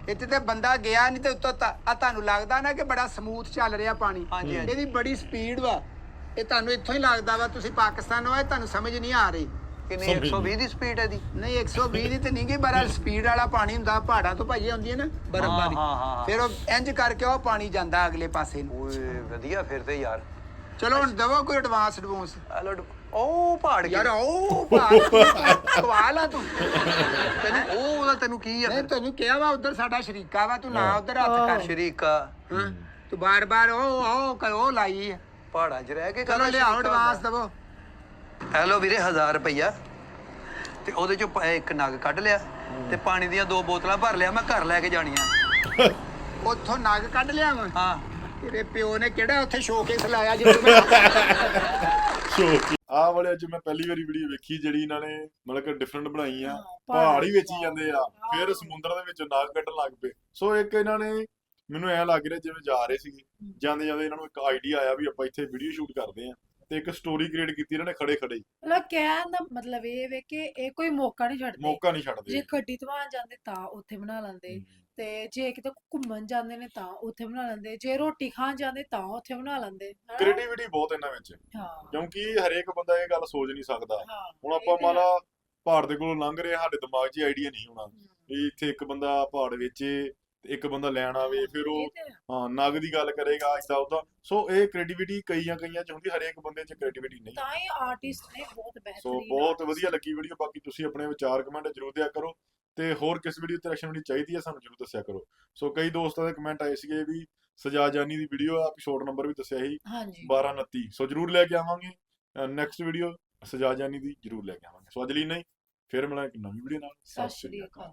ਇੱਥੇ ਤੇ ਬੰਦਾ ਗਿਆ ਨਹੀਂ ਤੇ ਉੱਤੋਂ ਆ ਤੁਹਾਨੂੰ ਲੱਗਦਾ ਨਾ ਕਿ ਬੜਾ ਸਮੂਥ ਚੱਲ ਰਿਹਾ ਪਾਣੀ। ਹਾਂਜੀ, ਹਾਂਜੀ। ਇਹਦੀ ਬੜੀ ਸਪੀਡ ਵਾ। ਇਹ ਤੁਹਾਨੂੰ ਇੱਥੋਂ ਹੀ ਲੱਗਦਾ ਵਾ ਤੁਸੀਂ ਪਾਕਿਸਤਾਨ ਹੋ, ਇਹ ਤੁਹਾਨੂੰ ਸਮਝ ਨਹੀਂ ਆ ਰਹੀ। ਕਿੰਨੀ 120 ਦੀ ਸਪੀਡ ਹੈ ਦੀ? ਨਹੀਂ 120 ਦੀ ਤੇ ਨਹੀਂ ਗਈ, ਬੜਾ ਸਪੀਡ ਵਾਲਾ ਪਾਣੀ ਹੁੰਦਾ। ਪਹਾੜਾਂ ਤੋਂ ਭਾਈ ਆਉਂਦੀ ਹੈ ਨਾ ਬਰਫ਼ਬਾਰੀ, ਹਾਂ, ਹਾਂ, ਹਾਂ। ਫਿਰ ਉਹ ਇੰਜ ਕਰਕੇ ਉਹ ਪਾਣੀ ਜਾਂਦਾ ਅਗਲੇ ਪਾਸੇ ਨੂੰ। ਓਏ ਵਧੀਆ ਫਿਰ ਤੇ ਯਾਰ। ਚਲੋ ਹੁਣ ਦਵੋ ਕੋਈ ਐਡਵਾਂਸ। ਉਹ ਪਹਾੜ ਯਾਰ ਕਿਹੜਾ? ਉਹ ਪਹਾੜ ਸਵਾਲ ਆ ਤੂੰ। ਤੈਨੂੰ ਉਹਦਾ ਤੈਨੂੰ ਕੀ ਆ ਨਹੀਂ ਫਿਰ? ਤੈਨੂੰ ਕਿਹਾ ਵਾ ਉਧਰ ਸਾਡਾ ਸ਼ਰੀਕਾ ਵਾ, ਤੂੰ ਨਾ ਉਧਰ ਹੱਥ ਕਰ। ਸ਼ਰੀਕਾ ਹਾਂ ਤੂੰ ਬਾਰ-ਬਾਰ ਉਹ ਲਾਈ ਆ। ਪਹਾੜਾਂ 'ਚ ਰਹਿ ਕੇ ਚਲੋ ਲਿਆਓ ਐਡਵਾਂਸ ਦਵੋ। ਹੈਲੋ ਵੀਰੇ, 1000 ਰੁਪਈਆ ਤੇ ਉਹਦੇ ਚੋਂ ਇੱਕ ਨਗ ਕੱਢ ਲਿਆ ਤੇ ਪਾਣੀ ਦੀਆਂ 2 ਬੋਤਲਾਂ ਭਰ ਲਿਆ, ਮੈਂ ਘਰ ਲੈ ਕੇ ਜਾਣੀਆਂ। ਉੱਥੋਂ ਨਗ ਕੱਢ ਲਿਆ ਵਾ। ਹਾਂ ਤੇਰੇ ਪਿਓ ਨੇ ਕਿਹੜਾ ਉੱਥੇ ਸ਼ੋਕੇਸ ਲਾਇਆ ਜਿਹਨੂੰ ਮੈਂ ਆਹ ਵਾਲੇ ਅੱਜ ਮੈਂ ਪਹਿਲੀ ਵਾਰੀ ਵੀਡੀਓ ਵੇਖੀ ਜਿਹੜੀ ਇਹਨਾਂ ਨੇ ਮਤਲਬ ਕਿ ਡਿਫਰੈਂਟ ਬਣਾਈ ਆ। ਪਹਾੜ ਹੀ ਵੇਚੀ ਜਾਂਦੇ ਆ, ਫਿਰ ਸਮੁੰਦਰ ਦੇ ਵਿੱਚ ਨਾਗ ਕੱਢਣ ਲੱਗ ਪਏ। ਸੋ ਇੱਕ ਇਹਨਾਂ ਨੇ ਮੈਨੂੰ ਐਂ ਲੱਗ ਰਿਹਾ ਜਿਵੇਂ ਜਾ ਰਹੇ ਸੀਗੇ, ਜਾਂਦੇ ਜਾਂਦੇ ਇਹਨਾਂ ਨੂੰ ਇੱਕ ਆਈਡੀਆ ਆਇਆ ਵੀ ਆਪਾਂ ਇੱਥੇ ਵੀਡੀਓ ਸ਼ੂਟ ਕਰਦੇ ਆ, ਤੇ ਇੱਕ ਸਟੋਰੀ ਕ੍ਰੀਏਟ ਕੀਤੀ ਇਹਨਾਂ ਨੇ ਖੜੇ ਖੜੇ ਹੀ। ਮਤਲਬ ਕਹਿਣ ਦਾ ਮਤਲਬ ਇਹ ਵੇ ਕਿ ਇਹ ਕੋਈ ਮੌਕਾ ਨਹੀਂ ਛੱਡਦੇ। ਮੌਕਾ ਨਹੀਂ ਛੱਡਦੇ। ਜੇ ਗੱਡੀ ਧਵਾਉਣ ਜਾਂਦੇ ਤਾਂ ਉੱਥੇ ਬਣਾ ਲੈਂਦੇ, ਤੇ ਜੇ ਕਿਤੇ ਘੁੰਮਣ ਜਾਂਦੇ ਨੇ ਤਾਂ ਉੱਥੇ ਬਣਾ ਲੈਂਦੇ, ਜੇ ਰੋਟੀ ਖਾਣ ਜਾਂਦੇ ਤਾਂ ਉੱਥੇ ਬਣਾ ਲੈਂਦੇ, ਹਨਾ? ਕ੍ਰੀਏਟੀਵਿਟੀ ਬਹੁਤ ਇਹਨਾਂ ਵਿੱਚ, ਹਾਂ ਕਿਉਂਕਿ ਹਰੇਕ ਬੰਦਾ ਇਹ ਗੱਲ ਸੋਚ ਨਹੀਂ ਸਕਦਾ। ਹਾਂ ਹੁਣ ਆਪਾਂ ਮੰਨ ਲਾ ਪਹਾੜ ਦੇ ਕੋਲੋਂ ਲੰਘ ਰਹੇ, ਸਾਡੇ ਦਿਮਾਗ 'ਚ ਆਈਡੀਆ ਨਹੀਂ ਹੋਣਾ ਵੀ ਇੱਥੇ ਇੱਕ ਬੰਦਾ ਪਹਾੜ ਵੇਚੇ ਤੇ ਇੱਕ ਬੰਦਾ ਲੈਣ ਆਵੇ, ਫਿਰ ਉਹ ਹਾਂ ਨਗ ਦੀ ਗੱਲ ਕਰੇਗਾ ਇਦਾਂ ਉਦਾਂ। ਸੋ ਇਹ ਕ੍ਰੀਏਟੀਵਿਟੀ ਕਈਆਂ ਚ ਹੁੰਦੀ, ਹਰੇਕ ਬੰਦੇ 'ਚ ਕ੍ਰੀਏਟੀਵਿਟੀ ਨਹੀਂ। ਤਾਂ ਹੀ ਆਰਟਿਸਟ ਨੇ ਬਹੁਤ ਸੋ ਬਿਹਤਰੀਨ ਬਹੁਤ ਵਧੀਆ ਲੱਗੀ ਵੀਡੀਓ। ਬਾਕੀ ਤੁਸੀਂ ਆਪਣੇ ਵਿਚਾਰ ਕਮੈਂਟ ਜ਼ਰੂਰ ਦਿਆ ਕਰੋ, ਤੇ ਹੋਰ ਕਿਸ ਵੀਡੀਓ ਤੇ ਐਕਸ਼ਨ ਵੀਡੀਓ ਚਾਹੀਦੀ ਹੈ ਸਾਨੂੰ ਜ਼ਰੂਰ ਦੱਸਿਆ ਕਰੋ। ਸੋ ਕਈ ਦੋਸਤਾਂ ਦੇ ਕਮੈਂਟ ਆਏ ਸੀਗੇ ਵੀ ਸਜਾ ਜਾਨੀ ਦੀ ਵੀਡੀਓ ਆ, ਐਪੀਸੋਡ ਨੰਬਰ ਵੀ ਦੱਸਿਆ ਸੀ ਹਾਂਜੀ 1229। ਸੋ ਜ਼ਰੂਰ ਲੈ ਕੇ ਆਵਾਂਗੇ ਨੈਕਸਟ ਵੀਡੀਓ ਸਜਾ ਜਾਨੀ ਦੀ, ਜ਼ਰੂਰ ਲੈ ਕੇ ਆਵਾਂਗੇ। ਸੋ ਅੱਜ ਲਈ ਨਹੀਂ, ਫਿਰ ਮਿਲਾਂਗੇ ਇੱਕ ਨਵੀਂ ਵੀਡੀਓ ਨਾਲ। ਸਤਿ ਸ਼੍ਰੀ ਅਕਾਲ।